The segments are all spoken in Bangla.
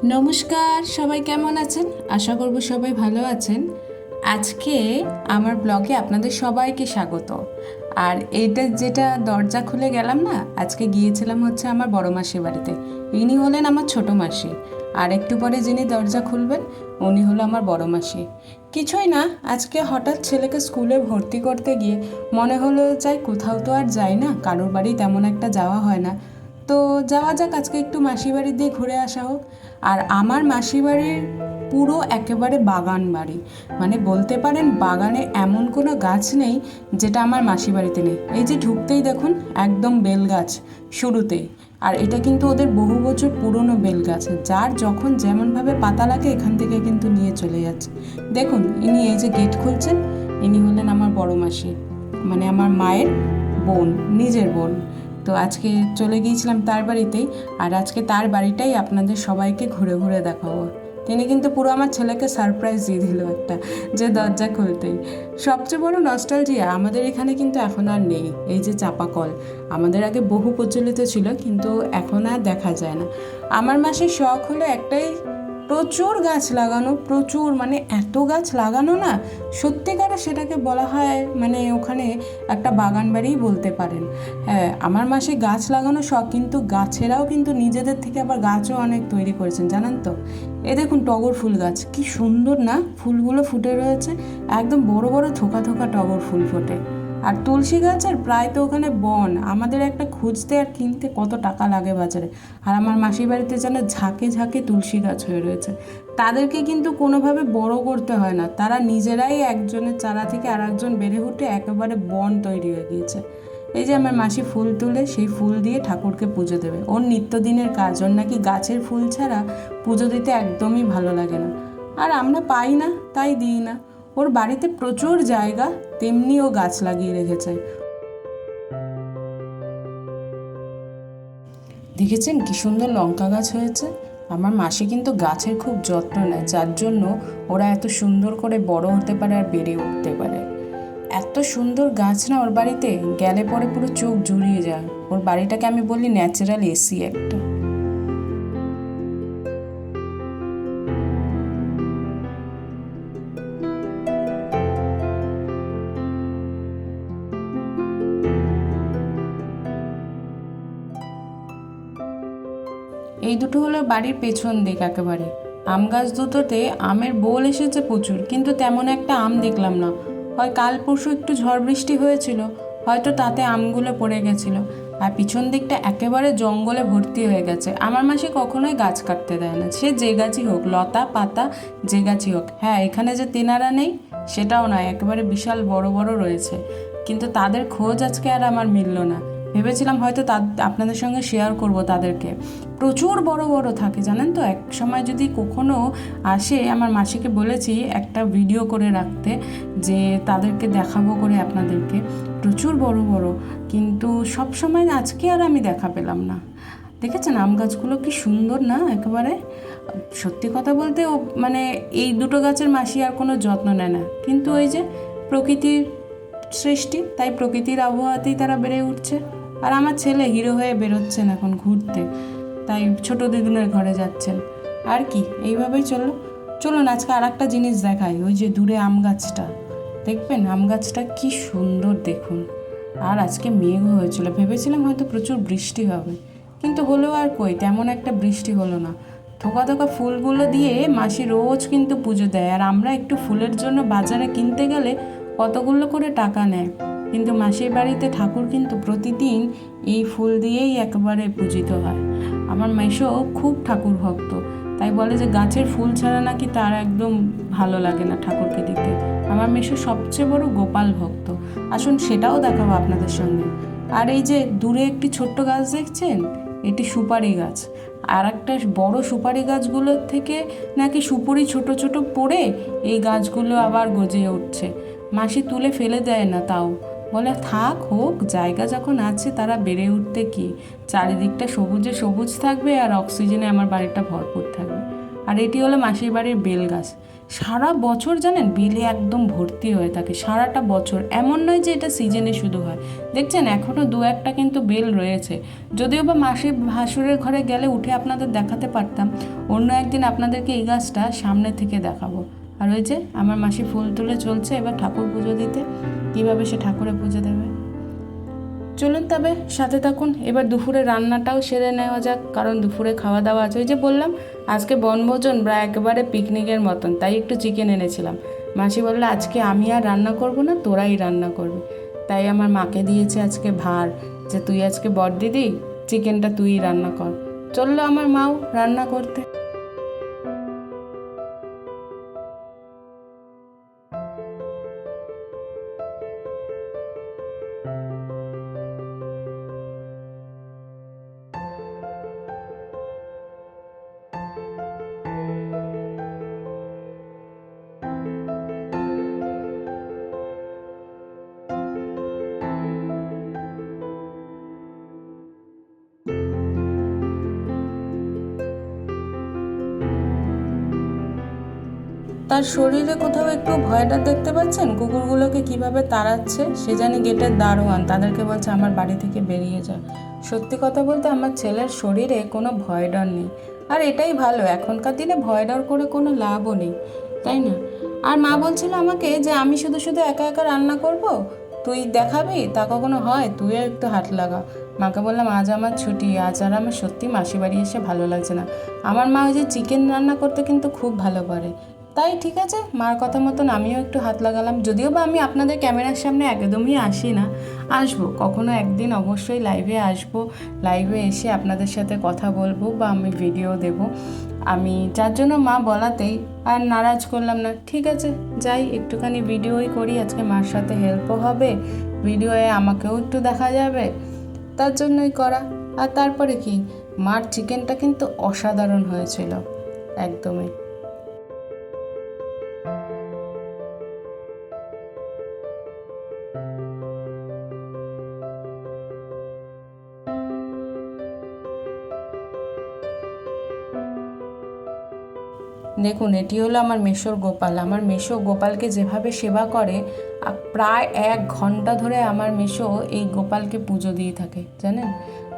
নমস্কার, সবাই কেমন আছেন? আশা করব সবাই ভালো আছেন। আজকে আমার ব্লগে আপনাদের সবাইকে স্বাগত। আর এইটা যেটা দরজা খুলে গেলাম না, আজকে গিয়েছিলাম হচ্ছে আমার বড় মাসির বাড়িতে। ইনি হলেন আমার ছোট মাসি, আর একটু পরে যিনি দরজা খুলবেন উনি হলো আমার বড় মাসি। কিছুই না, আজকে হঠাৎ ছেলেকে স্কুলে ভর্তি করতে গিয়ে মনে হলো যাই, কোথাও তো আর যাই না, কারোর বাড়ি তেমন একটা যাওয়া হয় না, তো যাওয়া যাক, আজকে একটু মাসির বাড়ি দিয়ে ঘুরে আসা হোক। আর আমার মাসির বাড়ির পুরো একেবারে বাগান বাড়ি, মানে বলতে পারেন বাগানে এমন কোনো গাছ নেই যেটা আমার মাসির বাড়িতে নেই। এই যে ঢুকতেই দেখুন একদম বেল গাছ শুরুতেই, আর এটা কিন্তু ওদের বহু বছর পুরনো বেল গাছ, যার যখন যেমনভাবে পাতা লাগে এখান থেকে কিন্তু নিয়ে চলে যাচ্ছে। দেখুন ইনি এই যে গেট খুলছেন, ইনি হলেন আমার বড় মাসি, মানে আমার মায়ের বোন, নিজের বোন। তো আজকে চলে গিয়েছিলাম তার বাড়িতেই, আর আজকে তার বাড়িটাই আপনাদের সবাইকে ঘুরে ঘুরে দেখাবো। তিনি কিন্তু পুরো আমার ছেলেকে সারপ্রাইজ দিয়ে দিল একটা, যে দরজা খুলতেই। সবচেয়ে বড় নস্টালজিয়া আমাদের এখানে কিন্তু এখন আর নেই এই যে চাপা কল। আমাদের আগে বহু প্রচলিত ছিল, কিন্তু এখন আর দেখা যায় না। আমার মাসির শখ হলো একটাই, প্রচুর গাছ লাগানো, প্রচুর, মানে এত গাছ লাগানো না, সত্যিকারে সেটাকে বলা হয় মানে ওখানে একটা বাগান বাড়িই বলতে পারেন। হ্যাঁ, আমার মাসে গাছ লাগানো শখ, কিন্তু গাছেরাও কিন্তু নিজেদের থেকে আবার গাছও অনেক তৈরি করেছেন, জানেন তো। এ দেখুন টগর ফুল গাছ, কি সুন্দর না ফুলগুলো ফুটে রয়েছে, একদম বড় বড় থোকা থোকা টগর ফুল ফোটে। আর তুলসী গাছের প্রায় তো ওখানে বন, আমাদের একটা খুঁজতে আর কিনতে কত টাকা লাগে বাজারে। আর আমার মাসির বাড়িতে যেন ঝাঁকে ঝাঁকে তুলসী গাছ হয়ে রয়েছে। তাদেরকে কিন্তু কোনোভাবে বড় করতে হয় না, তারা নিজেরাই একজনের চারা থেকে আর একজন বেড়ে উঠে একেবারে বন তৈরি হয়ে গিয়েছে। এই যে আমার মাসি ফুল তুলে সেই ফুল দিয়ে ঠাকুরকে পুজো দেবে, ওর নিত্যদিনের কাজ। ওর নাকি গাছের ফুল ছাড়া পুজো দিতে একদমই ভালো লাগে না, আর আমরা পাই না তাই দিই না। ওর বাড়িতে প্রচুর জায়গা, তেমনি ও গাছ লাগিয়ে রেখেছে। দেখেছেন কি সুন্দর লঙ্কা গাছ হয়েছে। আমার মাসি কিন্তু গাছের খুব যত্ন নেয়, যার জন্য ওরা এত সুন্দর করে বড় হতে পারে আর বেড়ে উঠতে পারে। এত সুন্দর গাছ না ওর বাড়িতে, গেলে পরে পুরো চোখ জুড়িয়ে যায়। ওর বাড়িটাকে আমি বলি ন্যাচারাল এসি একটা। এই দুটো হলো বাড়ির পেছন দিক একেবারে। আম গাছ দুটোতে আমের বোল এসেছে প্রচুর, কিন্তু তেমন একটা আম দেখলাম না। হয় কাল পরশু একটু ঝড় বৃষ্টি হয়েছিল, হয়তো তাতে আমগুলো পড়ে গেছিল। আর পিছন দিকটা একেবারে জঙ্গলে ভর্তি হয়ে গেছে। আমার মাসি কখনোই গাছ কাটতে দেয় না, সে যে গাছই হোক, লতা পাতা যে গাছই হোক। হ্যাঁ, এখানে যে তেনারা নেই সেটাও নয়, একেবারে বিশাল বড় বড় রয়েছে, কিন্তু তাদের খোঁজ আজকে আর আমার মিলল না। ভেবেছিলাম হয়তো আপনাদের সঙ্গে শেয়ার করব তাদেরকে। প্রচুর বড় বড় থাকে জানেন তো, এক সময় যদি কখনো আসে, আমার মাসিকে বলেছি একটা ভিডিও করে রাখতে, যে তাদেরকে দেখাবো করে আপনাদেরকে। প্রচুর বড় বড়, কিন্তু সব সময় আজকে আর আমি দেখা পেলাম না। দেখেছেন আম গাছগুলো কি সুন্দর না একেবারে। সত্যি কথা বলতে ও মানে এই দুটো গাছের মাসি আর কোনো যত্ন নেয় না, কিন্তু ওই যে প্রকৃতির সৃষ্টি, তাই প্রকৃতির আবহাওয়াতেই তারা বেড়ে উঠছে। আর আমার ছেলে হিরো হয়ে বেরোচ্ছেন এখন ঘুরতে, তাই ছোট দিদুনের ঘরে যাচ্ছেন। আর কি, এইভাবেই চলুন আজকে আর একটা জিনিস দেখাই। ওই যে দূরে আম গাছটা দেখবেন, আম গাছটা কি সুন্দর দেখুন। আর আজকে মেঘও হয়েছিল, ভেবেছিলাম হয়তো প্রচুর বৃষ্টি হবে, কিন্তু হলেও আর কই, তেমন একটা বৃষ্টি হলো না। থোকা থোকা ফুলগুলো দিয়ে মাসি রোজ কিন্তু পুজো দেয়, আর আমরা একটু ফুলের জন্য বাজারে কিনতে গেলে কতগুলো করে টাকা নেয়, কিন্তু মাসির বাড়িতে ঠাকুর কিন্তু প্রতিদিন এই ফুল দিয়েই একেবারে পূজিত হয়। আমার মেসো খুব ঠাকুর ভক্ত, তাই বলে যে গাছের ফুল ছাড়া নাকি তার একদম ভালো লাগে না ঠাকুরকে দিতে। আমার মেসো সবচেয়ে বড় গোপাল ভক্ত। আসুন সেটাও দেখাবো আপনাদের সঙ্গে। আর এই যে দূরে একটি ছোট্ট গাছ দেখছেন, এটি সুপারি গাছ। আর একটা বড় সুপারি গাছগুলোর থেকে নাকি সুপুরি ছোট ছোট পড়ে এই গাছগুলো আবার গজিয়ে উঠছে। মাসি তুলে ফেলে দেয় না, তাও বলে থাক, হোক, জায়গা যখন আছে তারা বেড়ে উঠতে কি, চারিদিকটা সবুজে সবুজ থাকবে আর অক্সিজেনে আমার বাড়িটা ভরপুর থাকবে। আর এটি হলো মাসির বাড়ির বেল গাছ। সারা বছর জানেন বেলে একদম ভর্তি হয়ে থাকে, সারাটা বছর। এমন নয় যে এটা সিজনে শুধু হয়। দেখছেন এখনও দু একটা কিন্তু বেল রয়েছে। যদিও বা মাসির ভাসুরের ঘরে গেলে উঠে আপনাদের দেখাতে পারতাম, অন্য একদিন আপনাদেরকে এই গাছটা সামনে থেকে দেখাবো। আর ওই যে আমার মাসি ফুল তুলে চলছে এবার ঠাকুর পুজো দিতে। কীভাবে সে ঠাকুরে পুজো দেবে, চলুন তবে সাথে থাকুন। এবার দুপুরে রান্নাটাও সেরে নেওয়া যাক, কারণ দুপুরে খাওয়া দাওয়া আছে। ওই যে বললাম আজকে বনভোজন বা একেবারে পিকনিকের মতন, তাই একটু চিকেন এনেছিলাম। মাসি বললো আজকে আমি আর রান্না করব না, তোরাই রান্না করবি। তাই আমার মাকে দিয়েছে আজকে ভার, যে তুই আজকে বড়দিদি চিকেনটা তুই রান্না কর। চললো আমার মাও রান্না করতে। তার শরীরে কোথাও একটু ভয়টা দেখতে পাচ্ছেন? কুকুরগুলোকে কিভাবে তাড়াচ্ছে, সে জানি গেটের দারোয়ান, তাদেরকে বলছে আমার বাড়ি থেকে বেরিয়ে যা। সত্যি কথা বলতে আমার ছেলের শরীরে কোনো ভয় ডর নেই। আর এটাই ভালো, এখনকার দিনে ভয় ডর করে কোনো লাভও নেই, তাই না? আর মা বলছিল আমাকে যে আমি শুধু শুধু একা একা রান্না করব, তুই দেখাবি, তা কখনো হয়? তুইও একটু হাত লাগা। মাকে বললাম আজ আমার ছুটি, আজ আর আমার সত্যি মাসি বাড়ি এসে ভালো লাগছে না। আমার মা ওই যে চিকেন রান্না করতে কিন্তু খুব ভালো পারে। তাই ঠিক আছে, মার কথা মতন আমিও একটু হাত লাগালাম। যদিও বা আমি আপনাদের ক্যামেরার সামনে একদমই আসি না, আসবো কখনো একদিন, অবশ্যই লাইভে আসবো। লাইভে এসে আপনাদের সাথে কথা বলবো বা আমি ভিডিও দেব। আমি যার জন্য মা বলাতেই আর নারাজ করলাম না। ঠিক আছে যাই, একটুখানি ভিডিওই করি, আজকে মার সাথে হেল্পও হবে, ভিডিওয়ে আমাকেও একটু দেখা যাবে, তার জন্যই করা। আর তারপরে কি, মার চিকেনটা কিন্তু অসাধারণ হয়েছিল একদমই। দেখুন এটি হলো আমার মেসোর গোপাল। আমার মেসো গোপালকে যেভাবে সেবা করে, প্রায় 1 ঘন্টা ধরে আমার মেসো এই গোপালকে পুজো দিয়ে থাকে জানেন।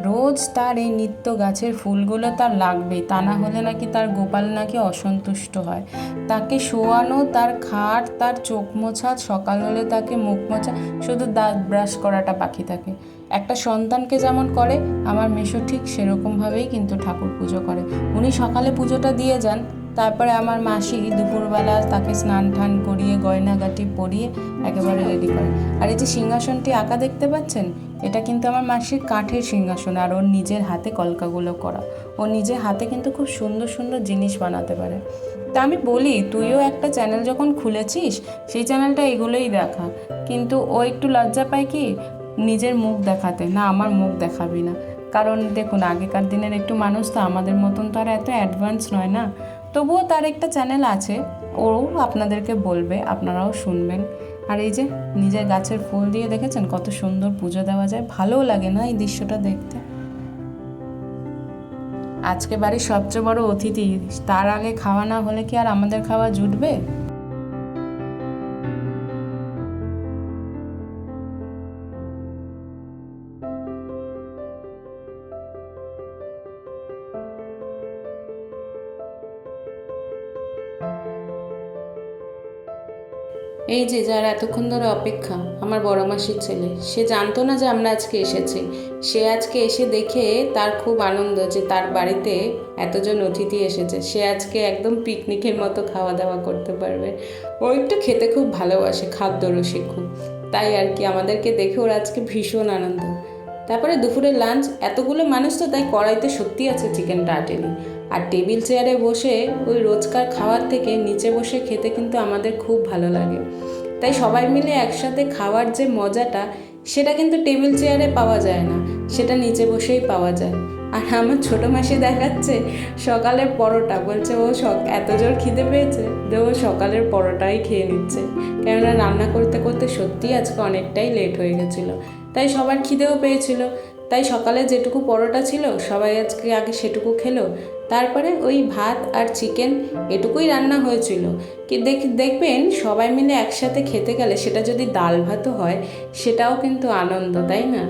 রোজ তার এই নিত্য গাছের ফুলগুলো তার লাগবেই, তা না হলে নাকি তার গোপাল নাকি অসন্তুষ্ট হয়। তাকে শোয়ানো, তার খাট, তার চোখ মোছা, সকাল হলে তাকে মুখ মোছা, শুধু দাঁত ব্রাশ করাটা বাকি থাকে। একটা সন্তানকে যেমন করে আমার মেসো ঠিক সেরকমভাবেই কিন্তু ঠাকুর পুজো করে। উনি সকালে পুজোটা দিয়ে যান, তারপরে আমার মাসি দুপুরবেলা তাকে স্নান টান করিয়ে গয়নাগাটি পরিয়ে একেবারে রেডি করে। আর এই যে সিংহাসনটি আঁকা দেখতে পাচ্ছেন, এটা কিন্তু আমার মাসির কাঠের সিংহাসন, আর ওর নিজের হাতে কলকাগুলো করা। ও নিজের হাতে কিন্তু খুব সুন্দর সুন্দর জিনিস বানাতে পারে। তা আমি বলি তুইও একটা চ্যানেল যখন খুলেছিস, সেই চ্যানেলটা এগুলোই দেখা। কিন্তু ও একটু লজ্জা পায় কি নিজের মুখ দেখাতে, না আমার মুখ দেখাবি না। কারণ দেখুন আগেকার দিনের একটু মানুষ তো, আমাদের মতন তো আর এত অ্যাডভান্স নয় না। তবুও তার একটা চ্যানেল আছে, ও আপনাদেরকে বলবে, আপনারাও শুনবেন। আর এই যে নিজের গাছের ফুল দিয়ে দেখেছেন কত সুন্দর পুজো দেওয়া যায়, ভালোও লাগে না এই দৃশ্যটা দেখতে। আজকে বাড়ির সবচেয়ে বড় অতিথি, তার আগে খাওয়া না হলে কি আর আমাদের খাওয়া জুটবে? এই যে যার এতক্ষণ ধরে অপেক্ষা, আমার বড় মাসির ছেলে, সে জানতো না যে আমরা আজকে এসেছি। সে আজকে এসে দেখে তার খুব আনন্দ যে তার বাড়িতে এতজন অতিথি এসেছে, সে আজকে একদম পিকনিকের মতো খাওয়া দাওয়া করতে পারবে। ও একটু খেতে খুব ভালোবাসে, খাদ্যরসিক খুব, তাই আর কি আমাদেরকে দেখে ওর আজকে ভীষণ আনন্দ। তারপরে দুপুরে লাঞ্চ, এতগুলো মানুষ তো, তাই কড়াইতে সত্যি আছে চিকেনটা আটেনি। আর টেবিল চেয়ারে বসে ওই রোজকার খাওয়ার থেকে নিচে বসে খেতে কিন্তু আমাদের খুব ভালো লাগে। তাই সবাই মিলে একসাথে খাওয়ার যে মজাটা, সেটা কিন্তু টেবিল চেয়ারে পাওয়া যায় না, সেটা নিচে বসেই পাওয়া যায়। আর আমার ছোটো মাসি দেখাচ্ছে সকালের পরোটা, বলছে ও এত জোর খিদে পেয়েছে যে ও সকালের পরোটাই খেয়ে নিচ্ছে। কেননা রান্না করতে করতে সত্যিই আজকে অনেকটাই লেট হয়ে গেছিলো, তাই সবার খিদেও পেয়েছিল। তাই সকালে যেটুকু পরোটা ছিল সবাই আজকে আগে সেটুকু খেলো, তারপরে ওই ভাত আর চিকেন এটুকুই রান্না হয়েছিল। কি দেখবেন সবাই মিলে একসাথে খেতে গেলে সেটা যদি ডাল ভাতও হয় সেটাও কিন্তু আনন্দ, তাই না?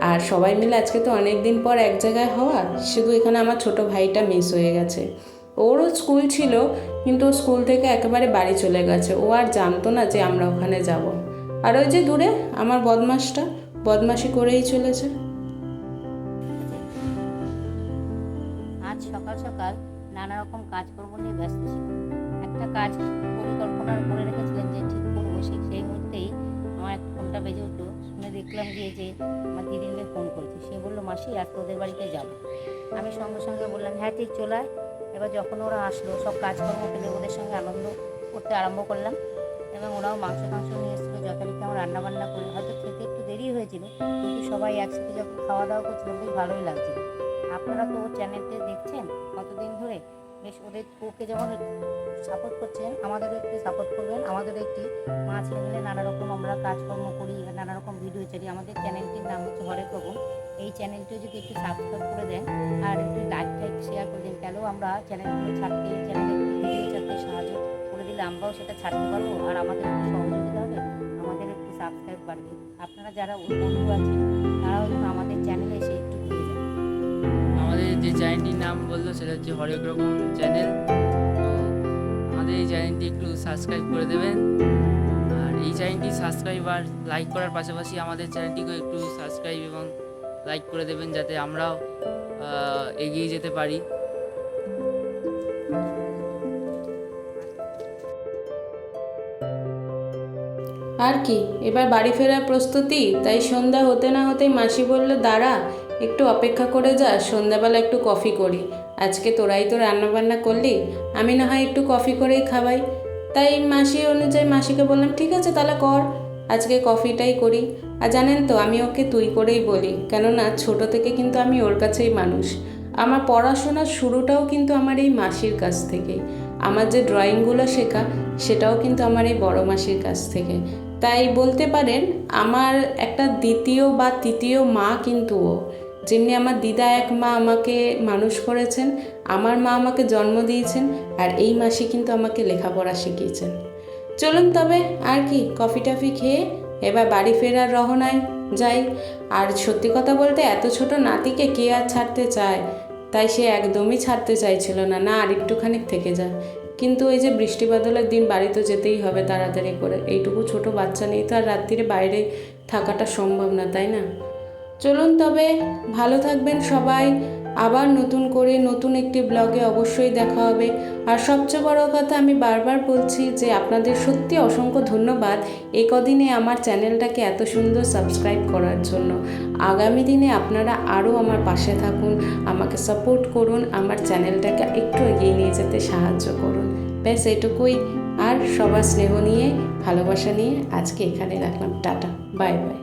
আর সবাই মিলে আজকে তো অনেক দিন পর এক জায়গায় হওয়া, শুধু এখানে আমার ছোট ভাইটা মিস হয়ে গেছে। ওরও স্কুল ছিল, কিন্তু ও স্কুল থেকে একেবারে বাড়ি চলে গেছে, ও আর জানতো না যে আমরা ওখানে যাব। আর ওই যে দূরে আমার বদমাসটা বদমাশি করেই চলেছে। আজ সকাল সকাল নানা রকম কাজকর্ম নিয়ে ব্যস্ত ছিল। একটা কাজ পরিকল্পনা করে রেখেছিলেন যে ঠিক করবো, সেই মুহূর্তেই আমার একটা ফোনটা বেজে উঠলো। শুনে দেখলাম যে আমার দিদির মেয়ে ফোন করেছে। সে বললো, মাসি আজ তোদের বাড়িতে যাব। আমি সঙ্গে সঙ্গে বললাম, হ্যাঁ ঠিক চলে আয়। এবার যখন ওরা আসলো, সব কাজকর্ম ফেলে ওদের সঙ্গে আনন্দ করতে আরম্ভ করলাম, এবং ওরাও মাংস নিয়ে এসেছিলো। যথারীতি আমার রান্নাবান্না করলো, হয়তো খেতে একটু দেরি হয়েছিল, কিন্তু সবাই একসাথে যখন খাওয়া দাওয়া করছিলাম বেশ ভালোই লাগছিল। আপনারা তো ওর চ্যানেলটি দেখছেন কতদিন ধরে, বেশ ওকে যেমন সাপোর্ট করছেন, আমাদেরও একটু সাপোর্ট করবেন। আমাদেরও একটি মা ছেলে মিলে নানা রকম আমরা কাজকর্ম করি, নানা রকম ভিডিও ছাড়ি। আমাদের চ্যানেলটির নাম হচ্ছে হরেক রকম। এই চ্যানেলটিও যদি একটু সাবস্ক্রাইব করে দেন আর একটু লাইক শেয়ার করে দেন, কেন আমরা চ্যানেলে ভিডিও ছাড়তে সাহায্য করে দিলে আমরাও সেটা ছাড়তে পারবো, আর আমাদের একটু সহযোগিতা হবে, আমাদের একটু সাবস্ক্রাইব বাড়বে। আপনারা যারা বন্ধু আছেন তারাও যেন আমাদের চ্যানেলে এসে একটু ঘুরে যান। আমাদের যে চ্যানেলটির নাম বললো সেটা হচ্ছে হরেক রকম চ্যানেল। তো আমাদের এই চ্যানেলটি একটু সাবস্ক্রাইব করে দেবেন, আর এই চ্যানেলটি সাবস্ক্রাইব আর লাইক করার পাশাপাশি আমাদের চ্যানেলটিকেও একটু সাবস্ক্রাইব এবং লাইক করে দেবেন, যাতে আমরাও এগিয়ে যেতে পারি। আর কি, এবার বাড়ি ফেরার প্রস্তুতি। তাই সন্ধ্যা হতে না হতেই মাসি বলল, দাঁড়া একটু অপেক্ষা করে যা, সন্ধ্যাবেলা একটু কফি করি। আজকে তোরাই তো রান্নাবান্না করলি, আমি না হয় একটু কফি করেই খাওয়াই। তাই মাসি অনুযায়ী মাসিকে বললাম, ঠিক আছে তাহলে কর, আজকে কফিটাই করি। আর জানেন তো, আমি ওকে তুই করেই বলি, কেননা ছোট থেকে কিন্তু আমি ওর কাছেই মানুষ। আমার পড়াশোনার শুরুটাও কিন্তু আমার এই মাসির কাছ থেকে। আমার যে ড্রয়িংগুলো শেখা সেটাও কিন্তু আমার এই বড় মাসির কাছ থেকে। তাই বলতে পারেন আমার একটা দ্বিতীয় বা তৃতীয় মা কিন্তু ও। যেমনি আমার দিদা এক মা আমাকে মানুষ করেছেন, আমার মা আমাকে জন্ম দিয়েছেন, আর এই মাসি কিন্তু আমাকে লেখাপড়া শিখিয়েছেন। চলুন তবে আর কি, কফি টফি খেয়ে এবার বাড়ি ফেরার রহনায় যাই। আর সত্যি কথা বলতে এত ছোট নাতিকে কে আর ছাড়তে চায়, তাই সে একদমই ছাড়তে চাইছিল না, না আর একটুখানি থেকে যায়। কিন্তু এই যে বৃষ্টি বাদলের দিন বাড়ি তো যেতেই হবে তাড়াতাড়ি করে, এইটুকু ছোট বাচ্চা নিয়ে তো আর রাত্রিরে বাইরে থাকাটা সম্ভব না, তাই না? চলুন তবে, ভালো থাকবেন সবাই। আবার নতুন করে নতুন একটি ব্লগে অবশ্যই দেখা হবে। আর সবচেয়ে বড় কথা, আমি বারবার বলছি যে আপনাদের সত্যি অসংখ্য ধন্যবাদ এই কদিনে আমার চ্যানেলটাকে এত সুন্দর সাবস্ক্রাইব করার জন্য। আগামী দিনে আপনারা আরও আমার পাশে থাকুন, আমাকে সাপোর্ট করুন, আমার চ্যানেলটাকে একটু এগিয়ে নিয়ে যেতে সাহায্য করুন। ব্যাস এটুকুই। আর সবার স্নেহ নিয়ে, ভালোবাসা নিয়ে আজকে এখানে রাখলাম। Tata, bye bye.